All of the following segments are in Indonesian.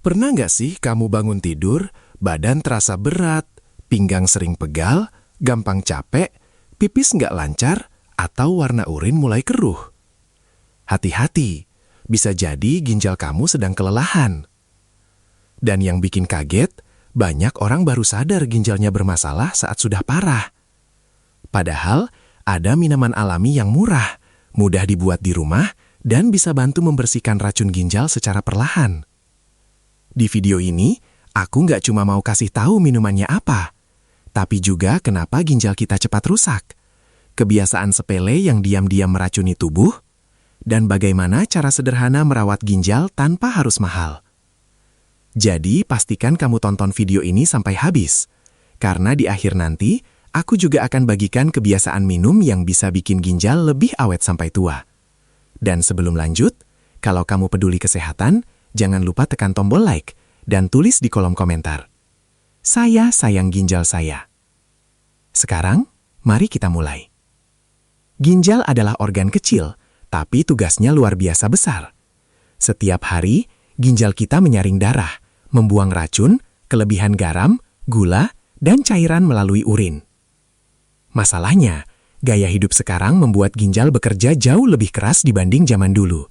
Pernah nggak sih kamu bangun tidur, badan terasa berat, pinggang sering pegal, gampang capek, pipis nggak lancar, atau warna urin mulai keruh? Hati-hati, bisa jadi ginjal kamu sedang kelelahan. Dan yang bikin kaget, banyak orang baru sadar ginjalnya bermasalah saat sudah parah. Padahal, ada minuman alami yang murah, mudah dibuat di rumah, dan bisa bantu membersihkan racun ginjal secara perlahan. Di video ini, aku nggak cuma mau kasih tahu minumannya apa, tapi juga kenapa ginjal kita cepat rusak, kebiasaan sepele yang diam-diam meracuni tubuh, dan bagaimana cara sederhana merawat ginjal tanpa harus mahal. Jadi, pastikan kamu tonton video ini sampai habis, karena di akhir nanti, aku juga akan bagikan kebiasaan minum yang bisa bikin ginjal lebih awet sampai tua. Dan sebelum lanjut, kalau kamu peduli kesehatan, jangan lupa tekan tombol like dan tulis di kolom komentar. Saya sayang ginjal saya. Sekarang, mari kita mulai. Ginjal adalah organ kecil, tapi tugasnya luar biasa besar. Setiap hari, ginjal kita menyaring darah, membuang racun, kelebihan garam, gula, dan cairan melalui urin. Masalahnya, gaya hidup sekarang membuat ginjal bekerja jauh lebih keras dibanding zaman dulu.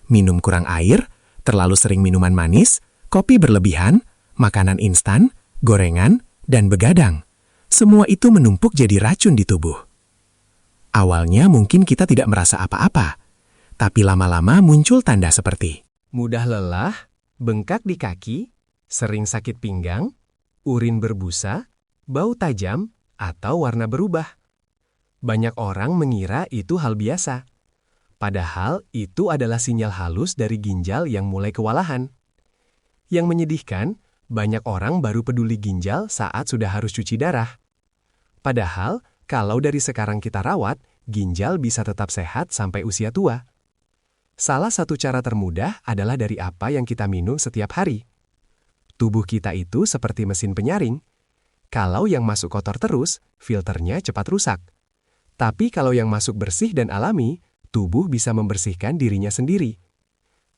Minum kurang air, terlalu sering minuman manis, kopi berlebihan, makanan instan, gorengan, dan begadang. Semua itu menumpuk jadi racun di tubuh. Awalnya mungkin kita tidak merasa apa-apa, tapi lama-lama muncul tanda seperti mudah lelah, bengkak di kaki, sering sakit pinggang, urin berbusa, bau tajam, atau warna berubah. Banyak orang mengira itu hal biasa. Padahal itu adalah sinyal halus dari ginjal yang mulai kewalahan. Yang menyedihkan, banyak orang baru peduli ginjal saat sudah harus cuci darah. Padahal, kalau dari sekarang kita rawat, ginjal bisa tetap sehat sampai usia tua. Salah satu cara termudah adalah dari apa yang kita minum setiap hari. Tubuh kita itu seperti mesin penyaring. Kalau yang masuk kotor terus, filternya cepat rusak. Tapi kalau yang masuk bersih dan alami, tubuh bisa membersihkan dirinya sendiri.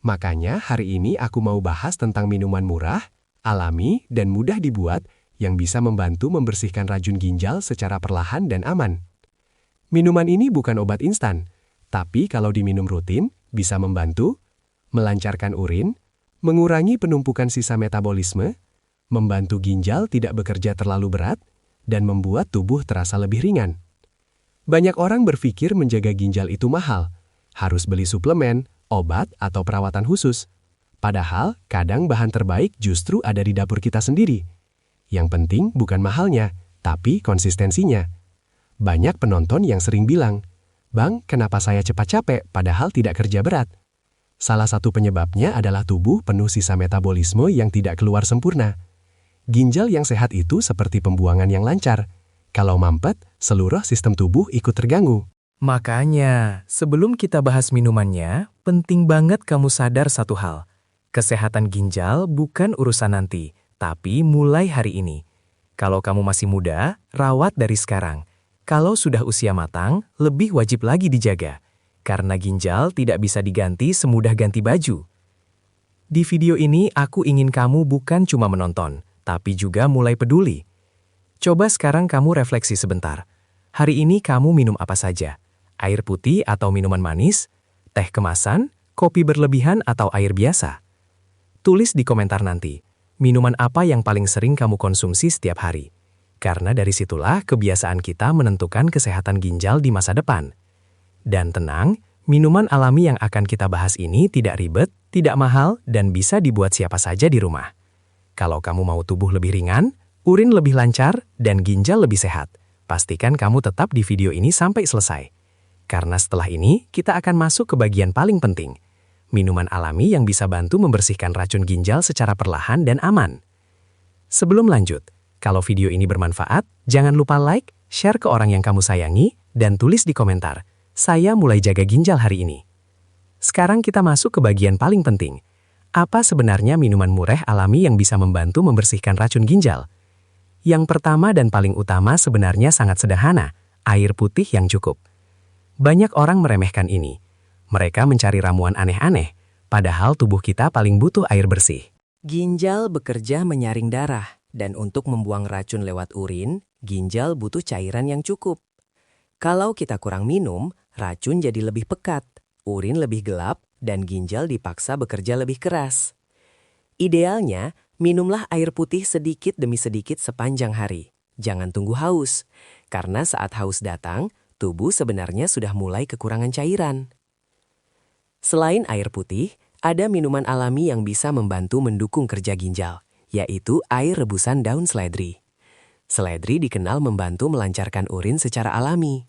Makanya hari ini aku mau bahas tentang minuman murah, alami, dan mudah dibuat yang bisa membantu membersihkan racun ginjal secara perlahan dan aman. Minuman ini bukan obat instan, tapi kalau diminum rutin, bisa membantu melancarkan urin, mengurangi penumpukan sisa metabolisme, membantu ginjal tidak bekerja terlalu berat, dan membuat tubuh terasa lebih ringan. Banyak orang berpikir menjaga ginjal itu mahal, harus beli suplemen, obat, atau perawatan khusus. Padahal, kadang bahan terbaik justru ada di dapur kita sendiri. Yang penting bukan mahalnya, tapi konsistensinya. Banyak penonton yang sering bilang, "Bang, kenapa saya cepat capek padahal tidak kerja berat?" Salah satu penyebabnya adalah tubuh penuh sisa metabolisme yang tidak keluar sempurna. Ginjal yang sehat itu seperti pembuangan yang lancar. Kalau mampet, seluruh sistem tubuh ikut terganggu. Makanya, sebelum kita bahas minumannya, penting banget kamu sadar satu hal. Kesehatan ginjal bukan urusan nanti, tapi mulai hari ini. Kalau kamu masih muda, rawat dari sekarang. Kalau sudah usia matang, lebih wajib lagi dijaga. Karena ginjal tidak bisa diganti semudah ganti baju. Di video ini, aku ingin kamu bukan cuma menonton, tapi juga mulai peduli. Coba sekarang kamu refleksi sebentar. Hari ini kamu minum apa saja? Air putih atau minuman manis? Teh kemasan? Kopi berlebihan atau air biasa? Tulis di komentar nanti, minuman apa yang paling sering kamu konsumsi setiap hari? Karena dari situlah kebiasaan kita menentukan kesehatan ginjal di masa depan. Dan tenang, minuman alami yang akan kita bahas ini tidak ribet, tidak mahal, dan bisa dibuat siapa saja di rumah. Kalau kamu mau tubuh lebih ringan, urin lebih lancar, dan ginjal lebih sehat, pastikan kamu tetap di video ini sampai selesai. Karena setelah ini, kita akan masuk ke bagian paling penting. Minuman alami yang bisa bantu membersihkan racun ginjal secara perlahan dan aman. Sebelum lanjut, kalau video ini bermanfaat, jangan lupa like, share ke orang yang kamu sayangi, dan tulis di komentar, "Saya mulai jaga ginjal hari ini." Sekarang kita masuk ke bagian paling penting. Apa sebenarnya minuman murah alami yang bisa membantu membersihkan racun ginjal? Yang pertama dan paling utama sebenarnya sangat sederhana, air putih yang cukup. Banyak orang meremehkan ini. Mereka mencari ramuan aneh-aneh, padahal tubuh kita paling butuh air bersih. Ginjal bekerja menyaring darah, dan untuk membuang racun lewat urin, ginjal butuh cairan yang cukup. Kalau kita kurang minum, racun jadi lebih pekat, urin lebih gelap, dan ginjal dipaksa bekerja lebih keras. Idealnya, minumlah air putih sedikit demi sedikit sepanjang hari. Jangan tunggu haus, karena saat haus datang, tubuh sebenarnya sudah mulai kekurangan cairan. Selain air putih, ada minuman alami yang bisa membantu mendukung kerja ginjal, yaitu air rebusan daun seledri. Seledri dikenal membantu melancarkan urin secara alami.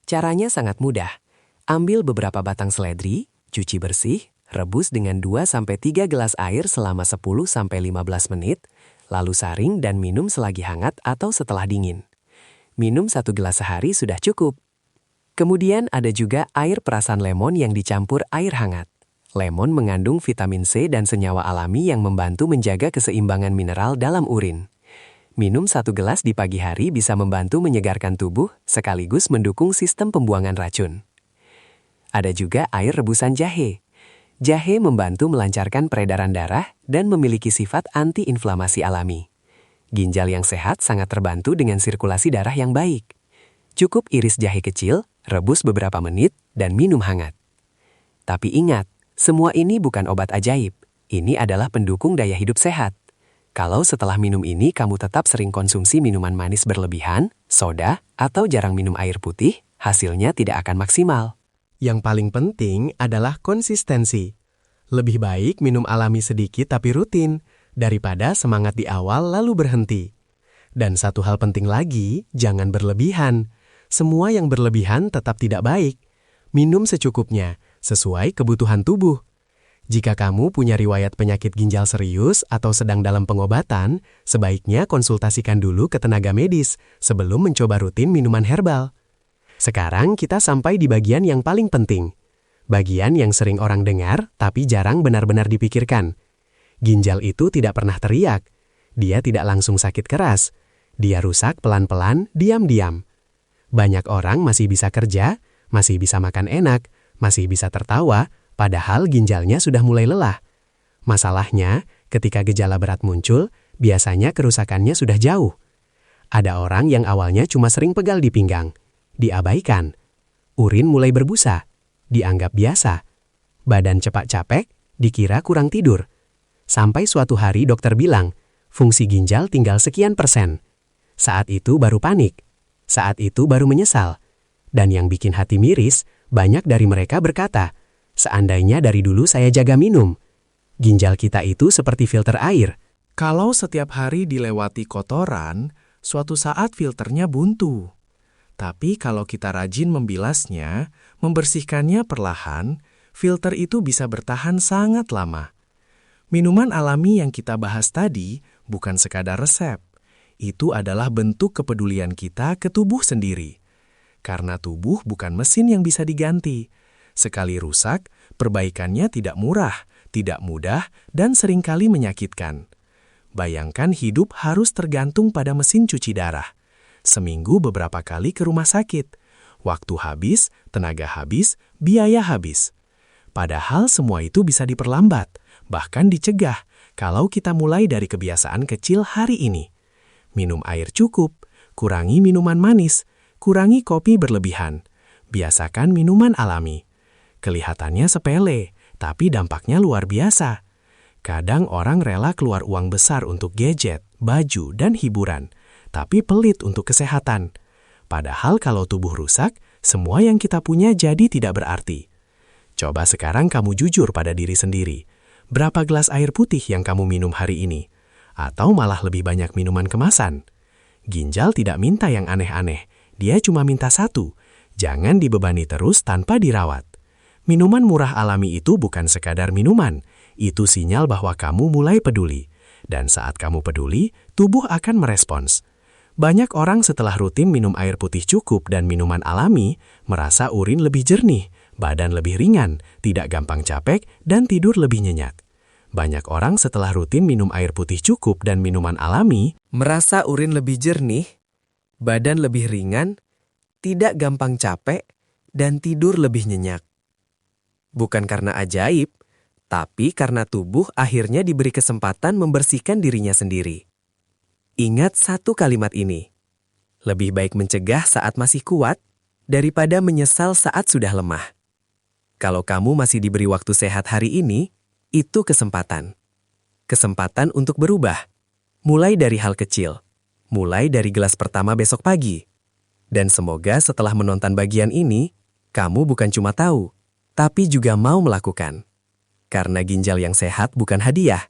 Caranya sangat mudah. Ambil beberapa batang seledri, cuci bersih, rebus dengan 2-3 gelas air selama 10-15 menit, lalu saring dan minum selagi hangat atau setelah dingin. Minum 1 gelas sehari sudah cukup. Kemudian ada juga air perasan lemon yang dicampur air hangat. Lemon mengandung vitamin C dan senyawa alami yang membantu menjaga keseimbangan mineral dalam urin. Minum 1 gelas di pagi hari bisa membantu menyegarkan tubuh sekaligus mendukung sistem pembuangan racun. Ada juga air rebusan jahe. Jahe membantu melancarkan peredaran darah dan memiliki sifat anti-inflamasi alami. Ginjal yang sehat sangat terbantu dengan sirkulasi darah yang baik. Cukup iris jahe kecil, rebus beberapa menit, dan minum hangat. Tapi ingat, semua ini bukan obat ajaib. Ini adalah pendukung daya hidup sehat. Kalau setelah minum ini kamu tetap sering konsumsi minuman manis berlebihan, soda, atau jarang minum air putih, hasilnya tidak akan maksimal. Yang paling penting adalah konsistensi. Lebih baik minum alami sedikit tapi rutin, daripada semangat di awal lalu berhenti. Dan satu hal penting lagi, jangan berlebihan. Semua yang berlebihan tetap tidak baik. Minum secukupnya, sesuai kebutuhan tubuh. Jika kamu punya riwayat penyakit ginjal serius atau sedang dalam pengobatan, sebaiknya konsultasikan dulu ke tenaga medis sebelum mencoba rutin minuman herbal. Sekarang kita sampai di bagian yang paling penting. Bagian yang sering orang dengar tapi jarang benar-benar dipikirkan. Ginjal itu tidak pernah teriak. Dia tidak langsung sakit keras. Dia rusak pelan-pelan, diam-diam. Banyak orang masih bisa kerja, masih bisa makan enak, masih bisa tertawa, padahal ginjalnya sudah mulai lelah. Masalahnya, ketika gejala berat muncul, biasanya kerusakannya sudah jauh. Ada orang yang awalnya cuma sering pegal di pinggang, diabaikan. Urin mulai berbusa, dianggap biasa. Badan cepat capek, dikira kurang tidur. Sampai suatu hari dokter bilang, fungsi ginjal tinggal sekian %. Saat itu baru panik. Saat itu baru menyesal. Dan yang bikin hati miris, banyak dari mereka berkata, seandainya dari dulu saya jaga minum. Ginjal kita itu seperti filter air. Kalau setiap hari dilewati kotoran, suatu saat filternya buntu. Tapi kalau kita rajin membilasnya, membersihkannya perlahan, filter itu bisa bertahan sangat lama. Minuman alami yang kita bahas tadi bukan sekadar resep. Itu adalah bentuk kepedulian kita ke tubuh sendiri. Karena tubuh bukan mesin yang bisa diganti. Sekali rusak, perbaikannya tidak murah, tidak mudah, dan seringkali menyakitkan. Bayangkan hidup harus tergantung pada mesin cuci darah. Seminggu beberapa kali ke rumah sakit. Waktu habis, tenaga habis, biaya habis. Padahal semua itu bisa diperlambat, bahkan dicegah, kalau kita mulai dari kebiasaan kecil hari ini. Minum air cukup, kurangi minuman manis, kurangi kopi berlebihan. Biasakan minuman alami. Kelihatannya sepele, tapi dampaknya luar biasa. Kadang orang rela keluar uang besar untuk gadget, baju, dan hiburan, tapi pelit untuk kesehatan. Padahal kalau tubuh rusak, semua yang kita punya jadi tidak berarti. Coba sekarang kamu jujur pada diri sendiri. Berapa gelas air putih yang kamu minum hari ini? Atau malah lebih banyak minuman kemasan? Ginjal tidak minta yang aneh-aneh. Dia cuma minta satu. Jangan dibebani terus tanpa dirawat. Minuman murah alami itu bukan sekadar minuman. Itu sinyal bahwa kamu mulai peduli. Dan saat kamu peduli, tubuh akan merespons. Banyak orang setelah rutin minum air putih cukup dan minuman alami, merasa urin lebih jernih, badan lebih ringan, tidak gampang capek, dan tidur lebih nyenyak. Banyak orang setelah rutin minum air putih cukup dan minuman alami, Merasa urin lebih jernih, badan lebih ringan, tidak gampang capek, dan tidur lebih nyenyak. Bukan karena ajaib, tapi karena tubuh akhirnya diberi kesempatan membersihkan dirinya sendiri. Ingat satu kalimat ini. Lebih baik mencegah saat masih kuat daripada menyesal saat sudah lemah. Kalau kamu masih diberi waktu sehat hari ini, itu kesempatan. Kesempatan untuk berubah. Mulai dari hal kecil. Mulai dari gelas pertama besok pagi. Dan semoga setelah menonton bagian ini, kamu bukan cuma tahu, tapi juga mau melakukan. Karena ginjal yang sehat bukan hadiah,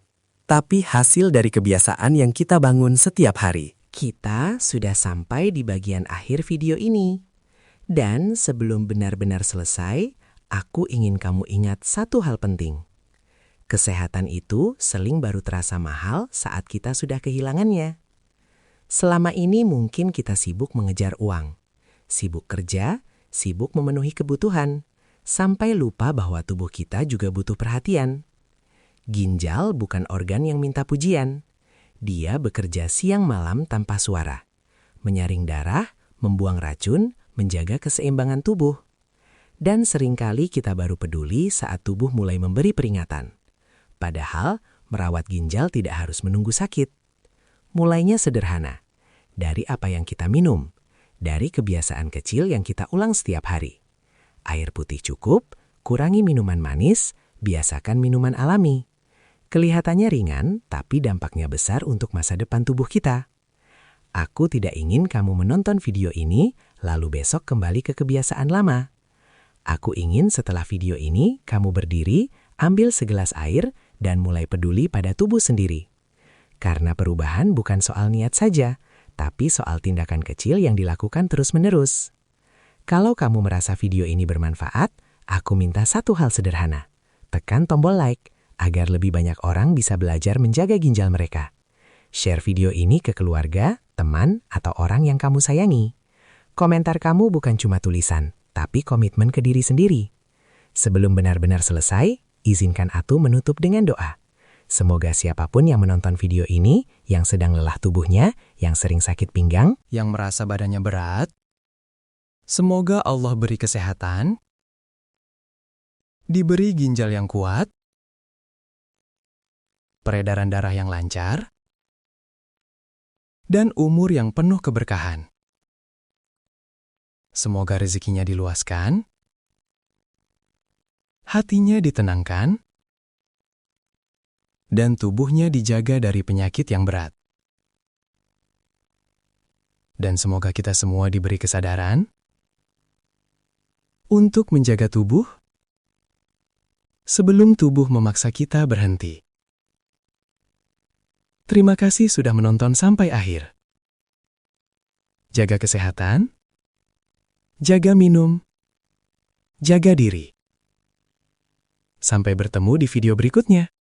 tapi hasil dari kebiasaan yang kita bangun setiap hari. Kita sudah sampai di bagian akhir video ini. Dan sebelum benar-benar selesai, aku ingin kamu ingat satu hal penting. Kesehatan itu seling baru terasa mahal saat kita sudah kehilangannya. Selama ini mungkin kita sibuk mengejar uang, sibuk kerja, sibuk memenuhi kebutuhan, sampai lupa bahwa tubuh kita juga butuh perhatian. Ginjal bukan organ yang minta pujian. Dia bekerja siang malam tanpa suara, menyaring darah, membuang racun, menjaga keseimbangan tubuh. Dan seringkali kita baru peduli saat tubuh mulai memberi peringatan. Padahal, merawat ginjal tidak harus menunggu sakit. Mulainya sederhana, dari apa yang kita minum, dari kebiasaan kecil yang kita ulang setiap hari. Air putih cukup, kurangi minuman manis, biasakan minuman alami. Kelihatannya ringan, tapi dampaknya besar untuk masa depan tubuh kita. Aku tidak ingin kamu menonton video ini, lalu besok kembali ke kebiasaan lama. Aku ingin setelah video ini, kamu berdiri, ambil segelas air, dan mulai peduli pada tubuh sendiri. Karena perubahan bukan soal niat saja, tapi soal tindakan kecil yang dilakukan terus-menerus. Kalau kamu merasa video ini bermanfaat, aku minta satu hal sederhana. Tekan tombol like, agar lebih banyak orang bisa belajar menjaga ginjal mereka. Share video ini ke keluarga, teman, atau orang yang kamu sayangi. Komentar kamu bukan cuma tulisan, tapi komitmen ke diri sendiri. Sebelum benar-benar selesai, izinkan Atu menutup dengan doa. Semoga siapapun yang menonton video ini, yang sedang lelah tubuhnya, yang sering sakit pinggang, Yang merasa badannya berat, semoga Allah beri kesehatan, diberi ginjal yang kuat, peredaran darah yang lancar, dan umur yang penuh keberkahan. Semoga rezekinya diluaskan, hatinya ditenangkan, dan tubuhnya dijaga dari penyakit yang berat. Dan semoga kita semua diberi kesadaran untuk menjaga tubuh sebelum tubuh memaksa kita berhenti. Terima kasih sudah menonton sampai akhir. Jaga kesehatan, jaga minum, jaga diri. Sampai bertemu di video berikutnya.